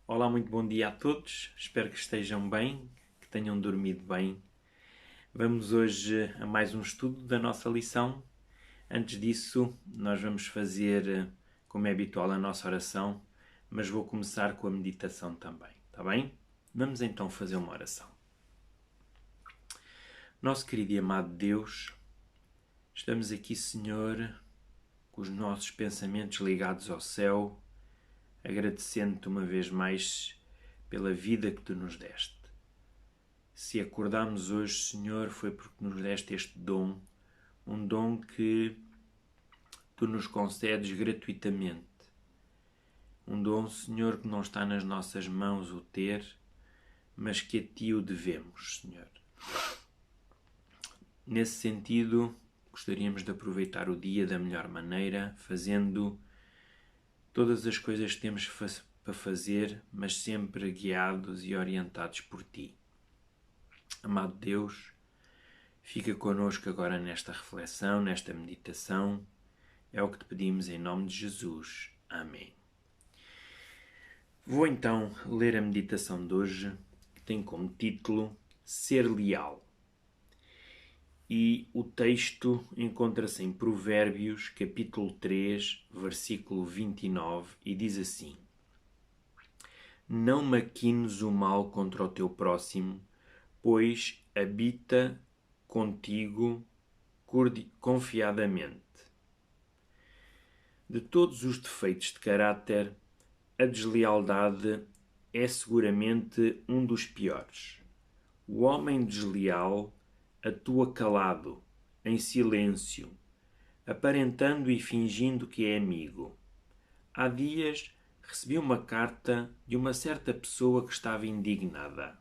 Olá, muito bom dia a todos. Espero que estejam bem, que tenham dormido bem. Vamos hoje a mais um estudo da nossa lição. Antes disso, nós vamos fazer, como é habitual, a nossa oração, mas vou começar com a meditação também, está bem? Vamos então fazer uma oração. Nosso querido e amado Deus, estamos aqui, Senhor, com os nossos pensamentos ligados ao céu, agradecendo-te uma vez mais pela vida que tu nos deste. Se acordámos hoje, Senhor, foi porque nos deste este dom, um dom que tu nos concedes gratuitamente. Um dom, Senhor, que não está nas nossas mãos o ter, mas que a ti o devemos, Senhor. Nesse sentido, gostaríamos de aproveitar o dia da melhor maneira, fazendo todas as coisas que temos para fazer, mas sempre guiados e orientados por ti. Amado Deus, fica connosco agora nesta reflexão, nesta meditação. É o que te pedimos em nome de Jesus. Amém. Vou então ler a meditação de hoje, que tem como título Ser Leal. E o texto encontra-se em Provérbios, capítulo 3, versículo 29, e diz assim: Não maquines o mal contra o teu próximo, pois habita contigo confiadamente. De todos os defeitos de caráter, a deslealdade é seguramente um dos piores. O homem desleal atua calado, em silêncio, aparentando e fingindo que é amigo. Há dias recebi uma carta de uma certa pessoa que estava indignada.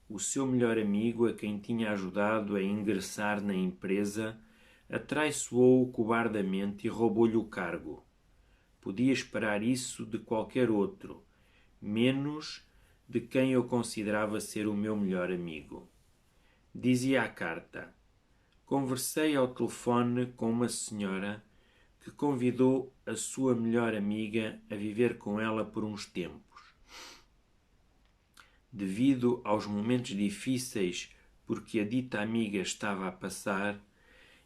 O seu melhor amigo, a quem tinha ajudado a ingressar na empresa, atraiçoou-o cobardemente e roubou-lhe o cargo. Podia esperar isso de qualquer outro, menos de quem eu considerava ser o meu melhor amigo. Dizia a carta: Conversei ao telefone com uma senhora que convidou a sua melhor amiga a viver com ela por uns tempos. Devido aos momentos difíceis por que a dita amiga estava a passar,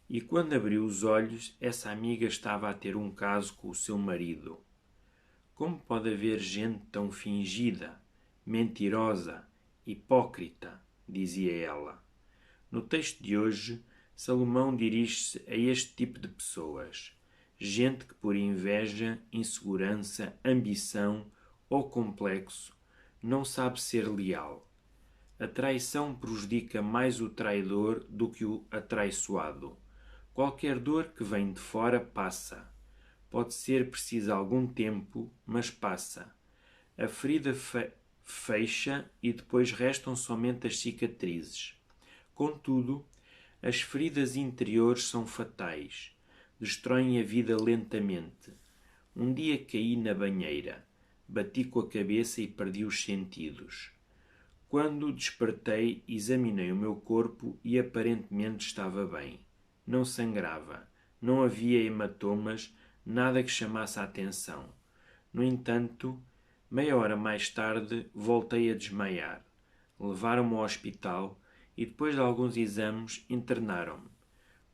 e quando abriu os olhos, essa amiga estava a ter um caso com o seu marido. Como pode haver gente tão fingida, mentirosa, hipócrita? Dizia ela. No texto de hoje, Salomão dirige-se a este tipo de pessoas. Gente que por inveja, insegurança, ambição ou complexo não sabe ser leal. A traição prejudica mais o traidor do que o atraiçoado. Qualquer dor que vem de fora passa. Pode ser preciso algum tempo, mas passa. A ferida fecha e depois restam somente as cicatrizes. Contudo, as feridas interiores são fatais. Destroem a vida lentamente. Um dia caí na banheira. Bati com a cabeça e perdi os sentidos. Quando despertei, examinei o meu corpo e aparentemente estava bem. Não sangrava. Não havia hematomas, nada que chamasse a atenção. No entanto, meia hora mais tarde, voltei a desmaiar. Levaram-me ao hospital e depois de alguns exames internaram-me.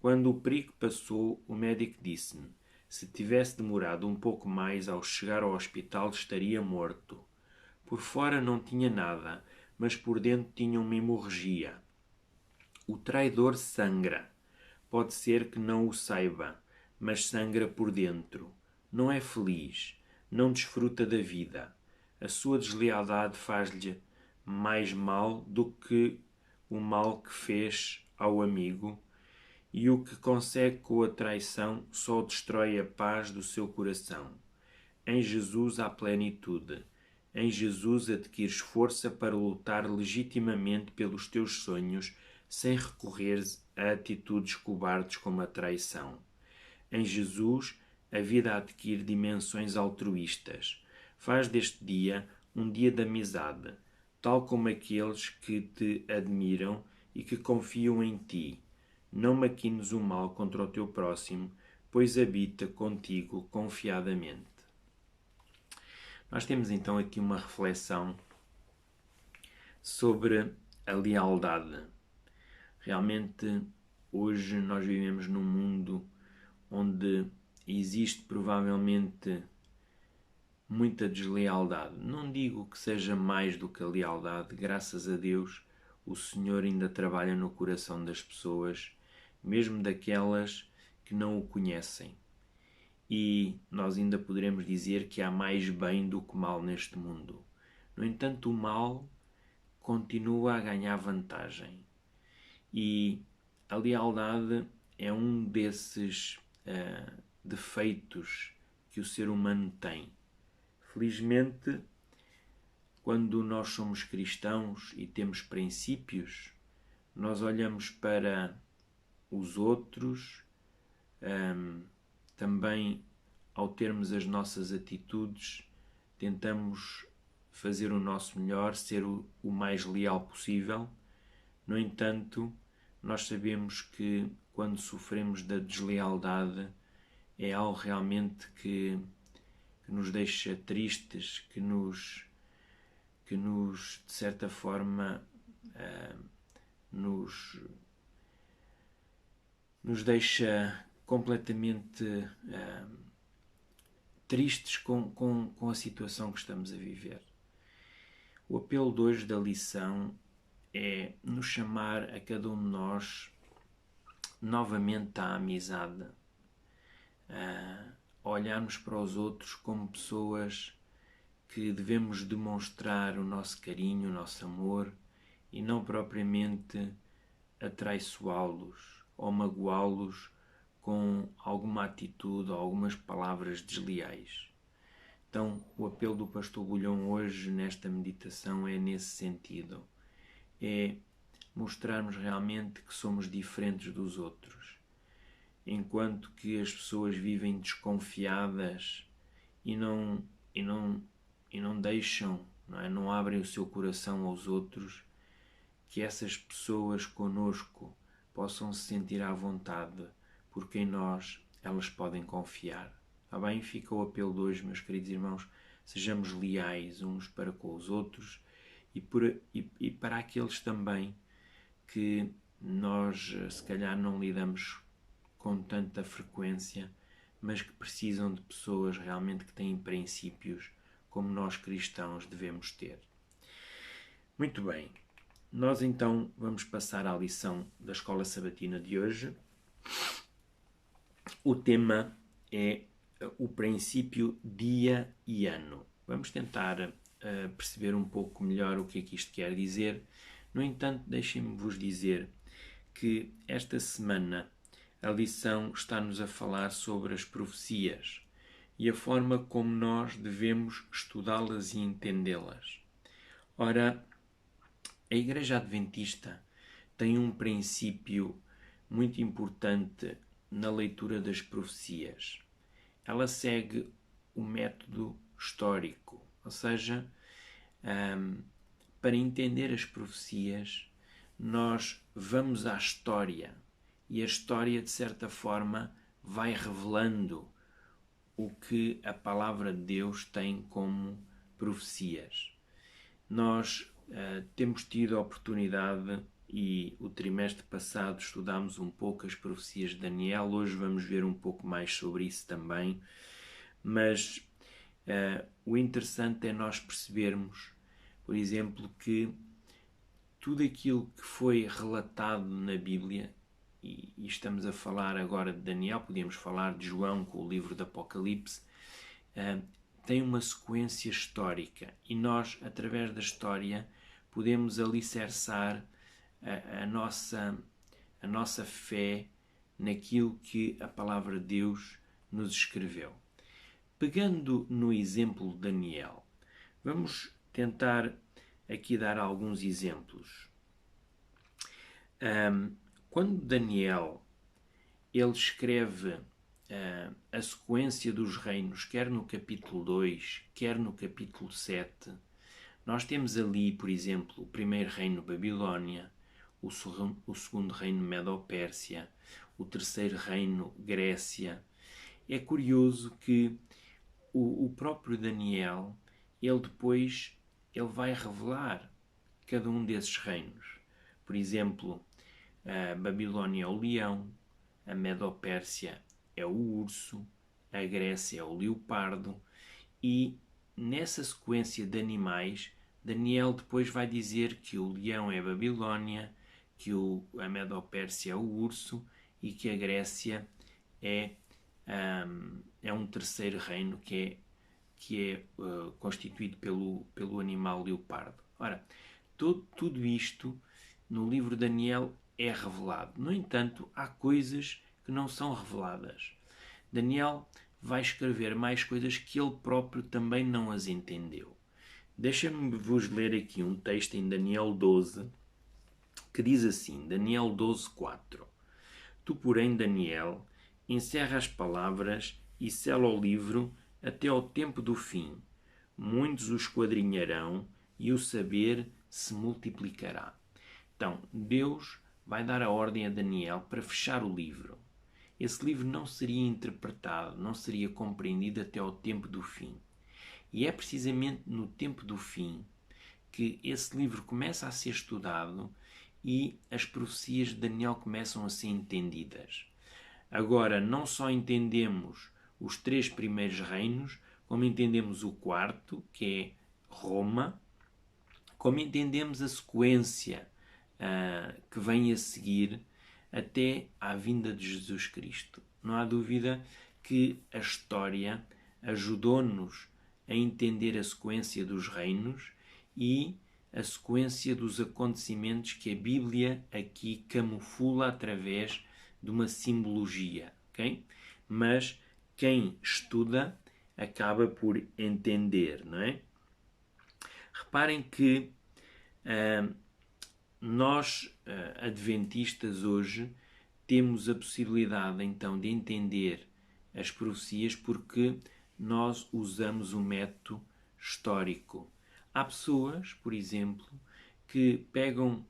Quando o perigo passou, o médico disse-me: se tivesse demorado um pouco mais ao chegar ao hospital estaria morto. Por fora não tinha nada, mas por dentro tinha uma hemorragia. O traidor sangra. Pode ser que não o saiba, mas sangra por dentro. Não é feliz, não desfruta da vida. A sua deslealdade faz-lhe mais mal do que o mal que fez ao amigo, e o que consegue com a traição só destrói a paz do seu coração. Em Jesus há plenitude. Em Jesus adquires força para lutar legitimamente pelos teus sonhos, sem recorreres a atitudes cobardes como a traição. Em Jesus, a vida adquire dimensões altruístas. Faz deste dia um dia de amizade, tal como aqueles que te admiram e que confiam em ti. Não maquines o mal contra o teu próximo, pois habita contigo confiadamente. Nós temos então aqui uma reflexão sobre a lealdade. Realmente, hoje nós vivemos num mundo onde existe provavelmente muita deslealdade. Não digo que seja mais do que a lealdade, graças a Deus, o Senhor ainda trabalha no coração das pessoas, mesmo daquelas que não o conhecem. E nós ainda poderemos dizer que há mais bem do que mal neste mundo. No entanto, o mal continua a ganhar vantagem. E a lealdade é um desses defeitos que o ser humano tem. Felizmente, quando nós somos cristãos e temos princípios, nós olhamos para os outros, também ao termos as nossas atitudes, tentamos fazer o nosso melhor, ser o mais leal possível. No entanto, nós sabemos que quando sofremos da deslealdade é algo realmente que nos deixa tristes, que nos de certa forma, nos deixa completamente tristes com a situação que estamos a viver. O apelo de hoje da lição é nos chamar a cada um de nós novamente à amizade, a olharmos para os outros como pessoas que devemos demonstrar o nosso carinho, o nosso amor e não propriamente atraiçoá-los ou magoá-los com alguma atitude ou algumas palavras desleais. Então, o apelo do Pastor Bulhão hoje nesta meditação é nesse sentido. É mostrarmos realmente que somos diferentes dos outros. Enquanto que as pessoas vivem desconfiadas e não deixam, não abrem o seu coração aos outros, que essas pessoas conosco possam se sentir à vontade, porque em nós elas podem confiar. Está bem? Fica o apelo de hoje, meus queridos irmãos, sejamos leais uns para com os outros e para aqueles também que nós se calhar não lidamos com tanta frequência, mas que precisam de pessoas realmente que têm princípios como nós cristãos devemos ter. Muito bem, nós então vamos passar à lição da Escola Sabatina de hoje. O tema é o princípio dia e ano. Vamos tentar perceber um pouco melhor o que é que isto quer dizer. No entanto, deixem-me vos dizer que esta semana a lição está-nos a falar sobre as profecias e a forma como nós devemos estudá-las e entendê-las. Ora, a Igreja Adventista tem um princípio muito importante na leitura das profecias. Ela segue o método histórico, ou seja, para entender as profecias, nós vamos à história e a história, de certa forma, vai revelando o que a palavra de Deus tem como profecias. Nós temos tido a oportunidade e o trimestre passado estudámos um pouco as profecias de Daniel, hoje vamos ver um pouco mais sobre isso também, mas o interessante é nós percebermos, por exemplo, que tudo aquilo que foi relatado na Bíblia, e estamos a falar agora de Daniel, podíamos falar de João com o livro do Apocalipse, tem uma sequência histórica e nós, através da história, podemos alicerçar a nossa fé naquilo que a palavra de Deus nos escreveu. Pegando no exemplo de Daniel, vamos tentar aqui dar alguns exemplos. Quando Daniel ele escreve a sequência dos reinos, quer no capítulo 2, quer no capítulo 7, nós temos ali, por exemplo, o primeiro reino Babilónia, o segundo reino Medo-Pérsia, o terceiro reino Grécia. É curioso que o próprio Daniel ele vai revelar cada um desses reinos. Por exemplo, a Babilónia é o leão, a Medo-Pérsia é o urso, a Grécia é o leopardo, e nessa sequência de animais, Daniel depois vai dizer que o leão é a Babilónia, que a Medo-Pérsia é o urso e que a Grécia é um terceiro reino que é constituído pelo animal leopardo. Ora, tudo isto no livro de Daniel é revelado. No entanto, há coisas que não são reveladas. Daniel vai escrever mais coisas que ele próprio também não as entendeu. Deixa-me vos ler aqui um texto em Daniel 12, que diz assim, Daniel 12, 4. Tu, porém, Daniel, encerra as palavras e sela o livro até ao tempo do fim. Muitos o esquadrinharão e o saber se multiplicará. Então, Deus vai dar a ordem a Daniel para fechar o livro. Esse livro não seria interpretado, não seria compreendido até ao tempo do fim. E é precisamente no tempo do fim que esse livro começa a ser estudado e as profecias de Daniel começam a ser entendidas. Agora, não só entendemos os 3 primeiros reinos, como entendemos o quarto, que é Roma, como entendemos a sequência que vem a seguir até à vinda de Jesus Cristo. Não há dúvida que a história ajudou-nos a entender a sequência dos reinos e a sequência dos acontecimentos que a Bíblia aqui camufla através de uma simbologia, ok? Mas quem estuda acaba por entender, não é? Reparem que nós, adventistas, hoje temos a possibilidade então de entender as profecias porque nós usamos o método histórico. Há pessoas, por exemplo, que pegam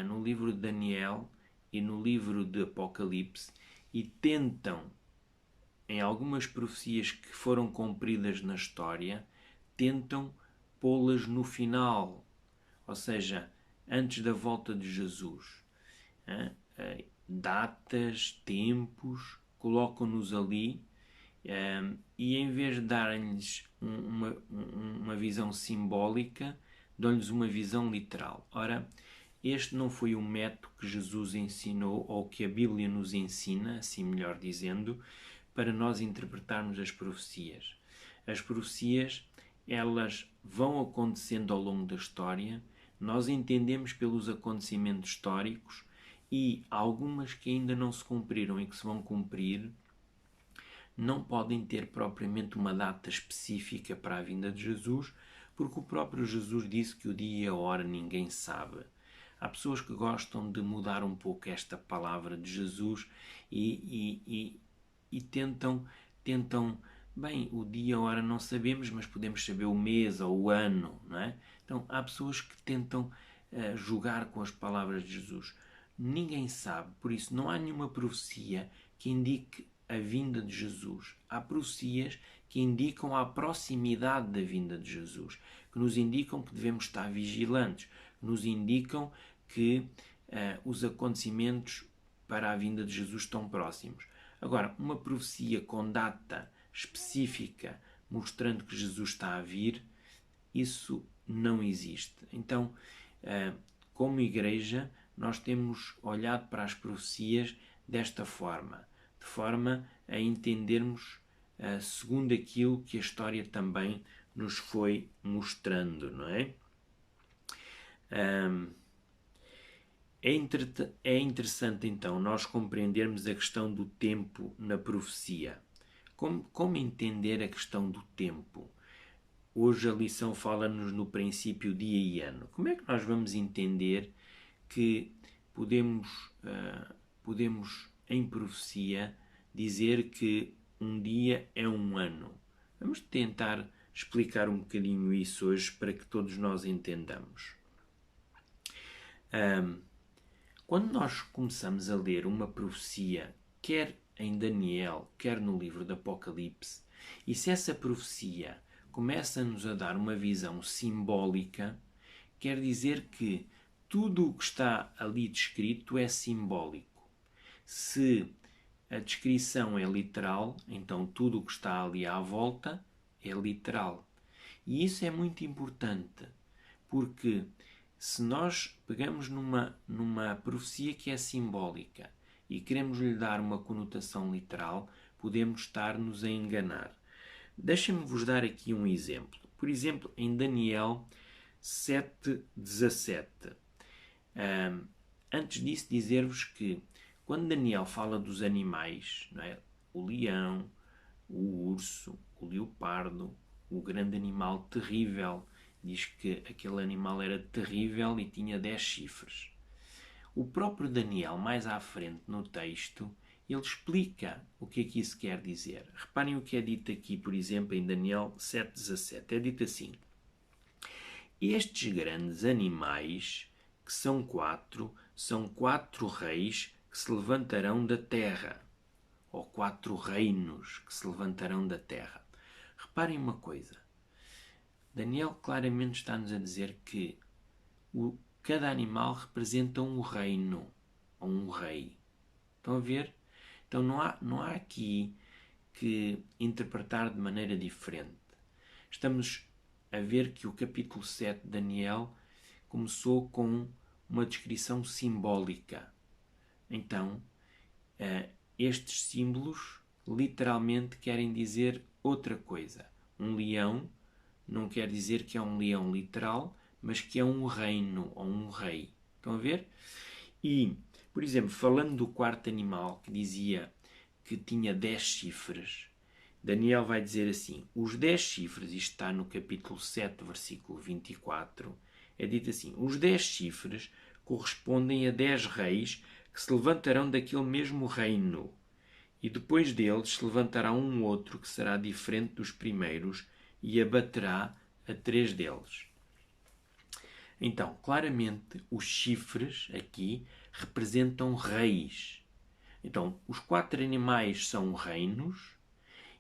no livro de Daniel e no livro de Apocalipse e tentam, em algumas profecias que foram cumpridas na história, tentam pô-las no final, ou seja, antes da volta de Jesus. Datas, tempos, colocam-nos ali e em vez de darem-lhes uma visão simbólica, dão-lhes uma visão literal. Ora, este não foi o método que Jesus ensinou ou que a Bíblia nos ensina, assim melhor dizendo, para nós interpretarmos as profecias. As profecias, elas vão acontecendo ao longo da história, nós entendemos pelos acontecimentos históricos e algumas que ainda não se cumpriram e que se vão cumprir não podem ter propriamente uma data específica para a vinda de Jesus, porque o próprio Jesus disse que o dia e a hora ninguém sabe. Há pessoas que gostam de mudar um pouco esta palavra de Jesus e tentam, bem, o dia e a hora não sabemos, mas podemos saber o mês ou o ano, não é? Então, há pessoas que tentam jogar com as palavras de Jesus. Ninguém sabe, por isso não há nenhuma profecia que indique a vinda de Jesus. Há profecias que indicam a proximidade da vinda de Jesus, que nos indicam que devemos estar vigilantes, que nos indicam que os acontecimentos para a vinda de Jesus estão próximos. Agora, uma profecia com data específica mostrando que Jesus está a vir, isso não existe. Então, como igreja, nós temos olhado para as profecias desta forma, de forma a entendermos segundo aquilo que a história também nos foi mostrando, não é? É interessante então nós compreendermos a questão do tempo na profecia. Como entender a questão do tempo? Hoje a lição fala-nos no princípio dia e ano. Como é que nós vamos entender que podemos em profecia dizer que um dia é um ano? Vamos tentar explicar um bocadinho isso hoje para que todos nós entendamos. Quando nós começamos a ler uma profecia, quer em Daniel, quer no livro do Apocalipse, e se essa profecia começa-nos a dar uma visão simbólica, quer dizer que tudo o que está ali descrito é simbólico. Se a descrição é literal, então tudo o que está ali à volta é literal. E isso é muito importante, porque se nós pegamos numa profecia que é simbólica e queremos lhe dar uma conotação literal, podemos estar-nos a enganar. Deixem-me-vos dar aqui um exemplo. Por exemplo, em Daniel 7:17. Antes disso, dizer-vos que quando Daniel fala dos animais, não é? O leão, o urso, o leopardo, o grande animal terrível, diz que aquele animal era terrível e tinha 10 chifres. O próprio Daniel, mais à frente no texto, ele explica o que é que isso quer dizer. Reparem o que é dito aqui, por exemplo, em Daniel 7:17. É dito assim: estes grandes animais, que são quatro reis que se levantarão da terra, ou 4 reinos que se levantarão da terra. Reparem uma coisa. Daniel claramente está-nos a dizer que cada animal representa um reino, ou um rei. Estão a ver? Então não há aqui que interpretar de maneira diferente. Estamos a ver que o capítulo 7 de Daniel começou com uma descrição simbólica. Então, estes símbolos literalmente querem dizer outra coisa. Um leão não quer dizer que é um leão literal, mas que é um reino ou um rei. Estão a ver? E, por exemplo, falando do quarto animal que dizia que tinha 10 chifres, Daniel vai dizer assim: os 10 chifres, isto está no capítulo 7, versículo 24, é dito assim: os 10 chifres correspondem a 10 reis que se levantarão daquele mesmo reino, e depois deles se levantará um outro que será diferente dos primeiros e abaterá a 3 deles. Então, claramente, os chifres aqui representam reis. Então, os 4 animais são reinos,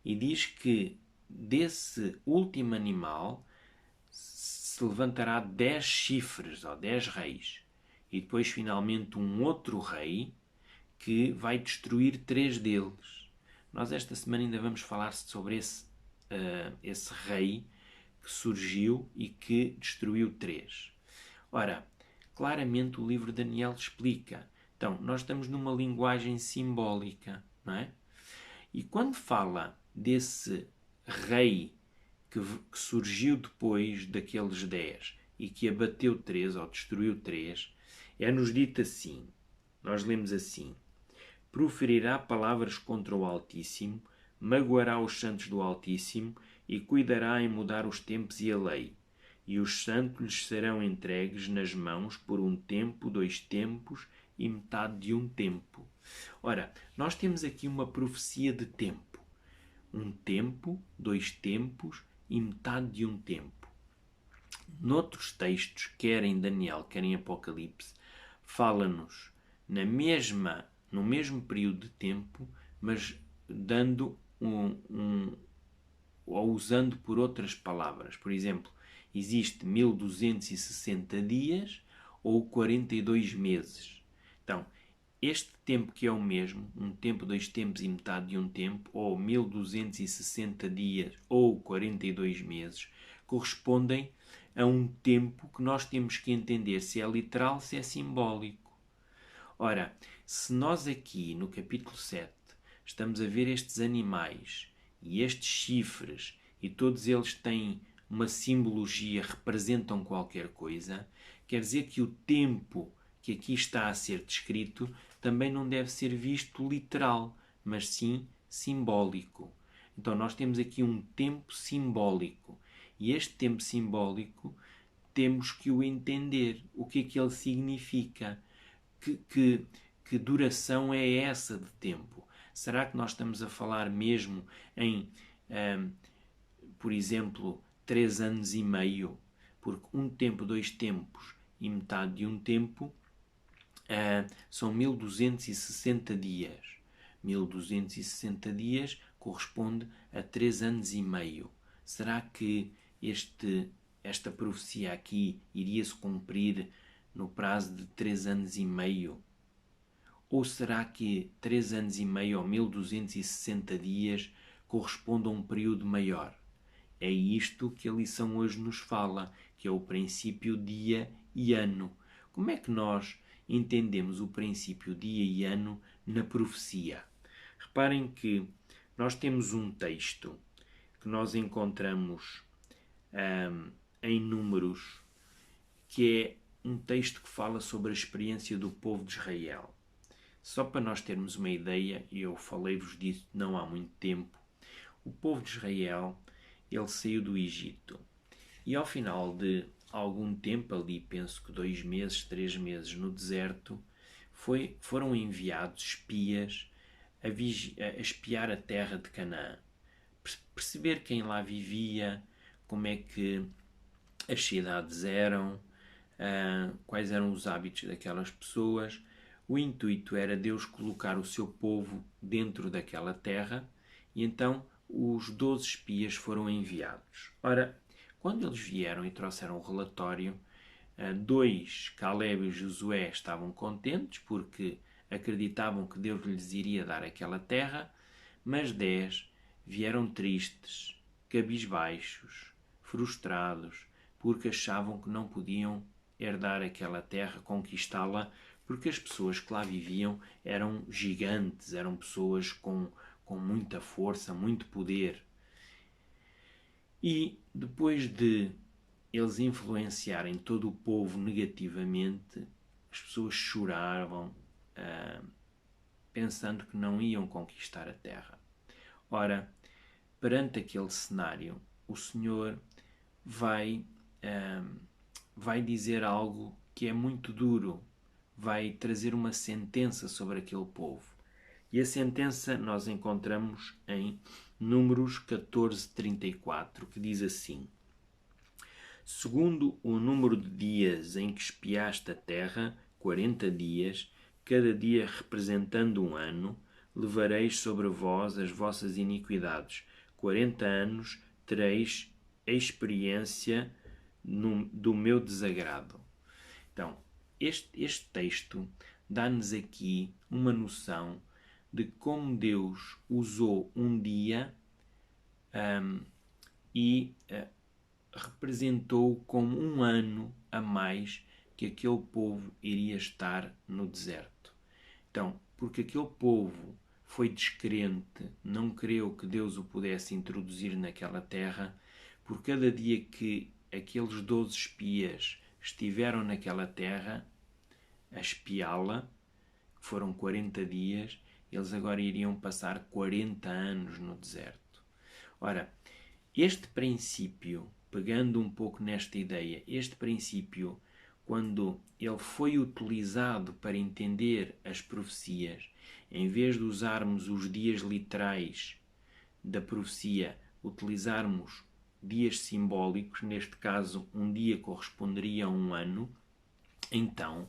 e diz que desse último animal se levantará 10 chifres, ou 10 reis. E depois, finalmente, um outro rei que vai destruir 3 deles. Nós esta semana ainda vamos falar sobre esse rei que surgiu e que destruiu 3. Ora, claramente o livro de Daniel explica. Então, nós estamos numa linguagem simbólica, não é? E quando fala desse rei que surgiu depois daqueles 10 e que abateu 3 ou destruiu 3, é-nos dito assim, nós lemos assim: proferirá palavras contra o Altíssimo, magoará os santos do Altíssimo e cuidará em mudar os tempos e a lei. E os santos lhes serão entregues nas mãos por um tempo, 2 tempos e metade de um tempo. Ora, nós temos aqui uma profecia de tempo. Um tempo, 2 tempos e metade de um tempo. Noutros textos, quer em Daniel, quer em Apocalipse, fala-nos no mesmo período de tempo, mas dando ou usando por outras palavras. Por exemplo, existe 1260 dias ou 42 meses. Então, este tempo que é o mesmo, um tempo, 2 tempos e metade de um tempo, ou 1260 dias ou 42 meses, correspondem a um tempo que nós temos que entender se é literal, se é simbólico. Ora, se nós aqui no capítulo 7 estamos a ver estes animais e estes chifres e todos eles têm uma simbologia, representam qualquer coisa, quer dizer que o tempo que aqui está a ser descrito também não deve ser visto literal, mas sim simbólico. Então nós temos aqui um tempo simbólico e este tempo simbólico temos que o entender. O que é que ele significa? Que duração é essa de tempo? Será que nós estamos a falar mesmo em, por exemplo, 3 anos e meio? Porque um tempo, 2 tempos e metade de um tempo são 1260 dias. 1260 dias corresponde a 3 anos e meio. será que esta profecia aqui iria se cumprir no prazo de 3 anos e meio? Ou será que 3 anos e meio ou 1260 dias corresponde a um período maior? É isto que a lição hoje nos fala, que é o princípio dia e ano. Como é que nós entendemos o princípio dia e ano na profecia? Reparem que nós temos um texto que nós encontramos em Números, que é um texto que fala sobre a experiência do povo de Israel. Só para nós termos uma ideia, e eu falei-vos disso não há muito tempo, o povo de Israel, ele saiu do Egito. E ao final de algum tempo, ali penso que 2 meses, 3 meses no deserto, foram enviados espias a espiar a terra de Canaã. Perceber quem lá vivia, como é que as cidades eram, quais eram os hábitos daquelas pessoas. O intuito era Deus colocar o seu povo dentro daquela terra e então os 12 espias foram enviados. Ora, quando eles vieram e trouxeram o relatório, 2, Caleb e Josué, estavam contentes porque acreditavam que Deus lhes iria dar aquela terra, mas 10 vieram tristes, cabisbaixos, frustrados, porque achavam que não podiam herdar aquela terra, conquistá-la, porque as pessoas que lá viviam eram gigantes, eram pessoas com muita força, muito poder. E depois de eles influenciarem todo o povo negativamente, as pessoas choravam, pensando que não iam conquistar a terra. Ora, perante aquele cenário, o Senhor vai dizer algo que é muito duro, vai trazer uma sentença sobre aquele povo. E a sentença nós encontramos em Números 14:34, que diz assim: segundo o número de dias em que espiaste a terra, 40 dias, cada dia representando um ano, levareis sobre vós as vossas iniquidades. 40 anos tereis experiência do meu desagrado. Então, este texto dá-nos aqui uma noção de como Deus usou um dia e representou como um ano a mais que aquele povo iria estar no deserto. Então, porque aquele povo foi descrente, não creu que Deus o pudesse introduzir naquela terra, por cada dia que aqueles 12 espias estiveram naquela terra a espiá-la, que foram 40 dias, eles agora iriam passar 40 anos no deserto. Ora, este princípio, pegando um pouco nesta ideia, este princípio, quando ele foi utilizado para entender as profecias, em vez de usarmos os dias literais da profecia, utilizarmos dias simbólicos, neste caso um dia corresponderia a um ano, então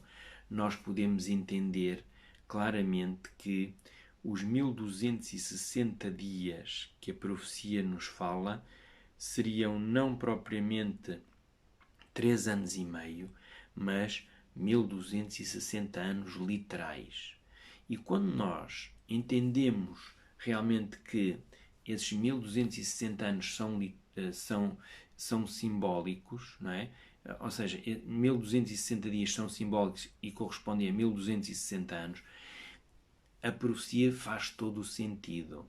nós podemos entender claramente que os 1260 dias que a profecia nos fala seriam não propriamente 3 anos e meio, mas 1260 anos literais. E quando nós entendemos realmente que esses 1260 anos são simbólicos, não é? Ou seja, 1260 dias são simbólicos e correspondem a 1260 anos, a profecia faz todo o sentido.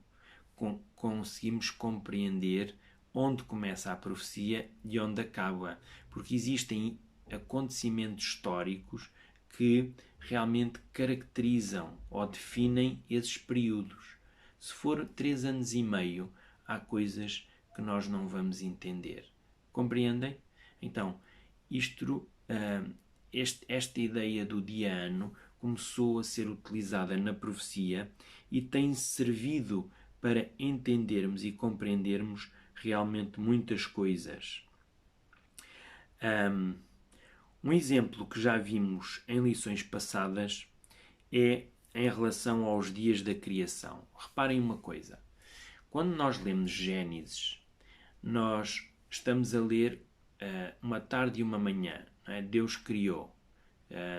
Conseguimos compreender onde começa a profecia e onde acaba, porque existem acontecimentos históricos que realmente caracterizam ou definem esses períodos. Se for 3 anos e meio, há coisas que nós não vamos entender. Compreendem? Então, esta ideia do dia-ano começou a ser utilizada na profecia e tem servido para entendermos e compreendermos realmente muitas coisas. Um exemplo que já vimos em lições passadas é em relação aos dias da criação. Reparem uma coisa. Quando nós lemos Gênesis, nós estamos a ler uma tarde e uma manhã. Não é? Deus criou.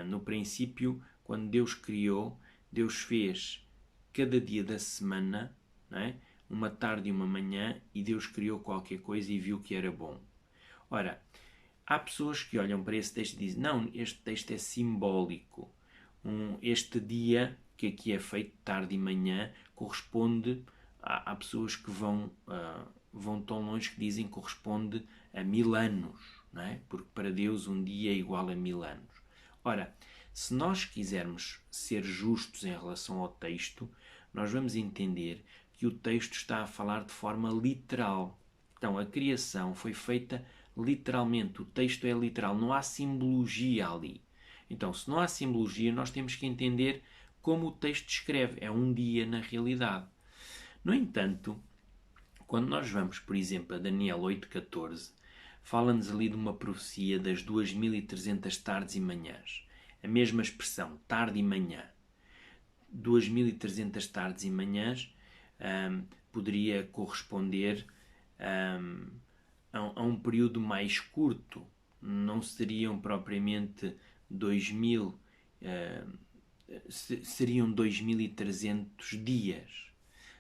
No princípio, quando Deus criou, Deus fez cada dia da semana, não é? Uma tarde e uma manhã, e Deus criou qualquer coisa e viu que era bom. Ora, há pessoas que olham para esse texto e dizem, não, este texto é simbólico. Este dia, que aqui é feito tarde e manhã, corresponde... Há pessoas que vão tão longe que dizem que corresponde a 1000 anos, não é? Porque para Deus um dia é igual a 1000 anos. Ora, se nós quisermos ser justos em relação ao texto, nós vamos entender que o texto está a falar de forma literal. Então, a criação foi feita literalmente. O texto é literal, não há simbologia ali. Então, se não há simbologia, nós temos que entender como o texto descreve. É um dia na realidade. No entanto, quando nós vamos, por exemplo, a Daniel 8,14, fala-nos ali de uma profecia das 2300 tardes e manhãs. A mesma expressão, tarde e manhã. 2300 tardes e manhãs poderia corresponder a um período mais curto. Não seriam propriamente 2000, seriam 2300 dias.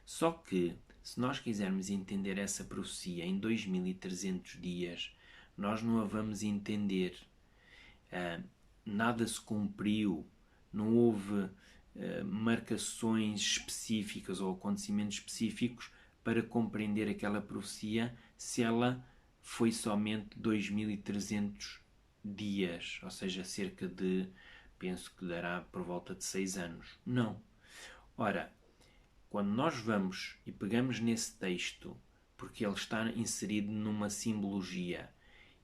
Só que, se nós quisermos entender essa profecia em 2300 dias, nós não a vamos entender. Nada se cumpriu, não houve marcações específicas ou acontecimentos específicos para compreender aquela profecia se ela foi somente 2300 dias, ou seja, cerca de, penso que dará por volta de 6 anos. Não. Ora, quando nós vamos e pegamos nesse texto, porque ele está inserido numa simbologia,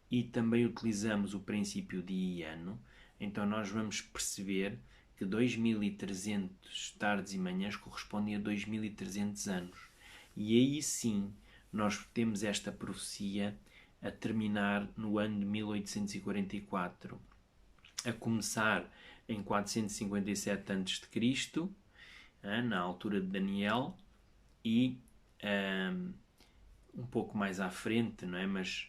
e também utilizamos o princípio de dia e ano, então nós vamos perceber que 2300 tardes e manhãs correspondem a 2300 anos. E aí sim, nós temos esta profecia a terminar no ano de 1844, a começar em 457 a.C., na altura de Daniel, e um pouco mais à frente, não é? Mas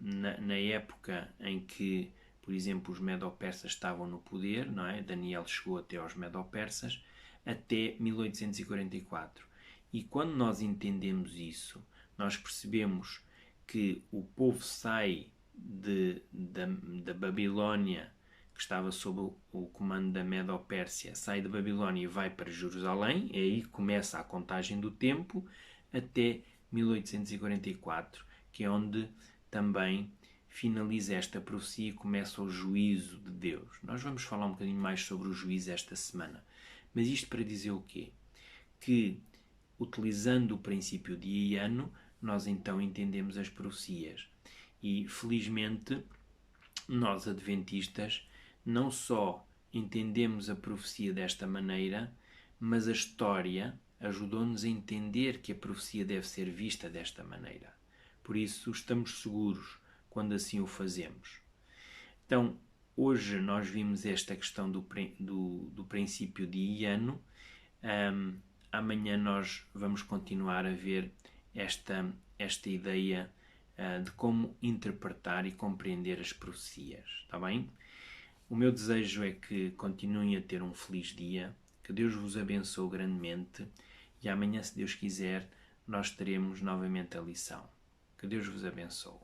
na época em que, por exemplo, os Medo-Persas estavam no poder, não é? Daniel chegou até aos Medo-Persas, até 1844. E quando nós entendemos isso, nós percebemos que o povo sai da Babilónia, que estava sob o comando da Medo-Pérsia, sai da Babilónia e vai para Jerusalém, e aí começa a contagem do tempo até 1844, que é onde também finaliza esta profecia e começa o juízo de Deus. Nós vamos falar um bocadinho mais sobre o juízo esta semana. Mas isto para dizer o quê? Que, utilizando o princípio de dia e ano, nós então entendemos as profecias. E, felizmente, nós adventistas não só entendemos a profecia desta maneira, mas a história ajudou-nos a entender que a profecia deve ser vista desta maneira. Por isso, estamos seguros quando assim o fazemos. Então, hoje nós vimos esta questão do princípio de ano. Amanhã nós vamos continuar a ver esta ideia de como interpretar e compreender as profecias. Está bem? O meu desejo é que continuem a ter um feliz dia, que Deus vos abençoe grandemente e amanhã, se Deus quiser, nós teremos novamente a lição. Que Deus vos abençoe.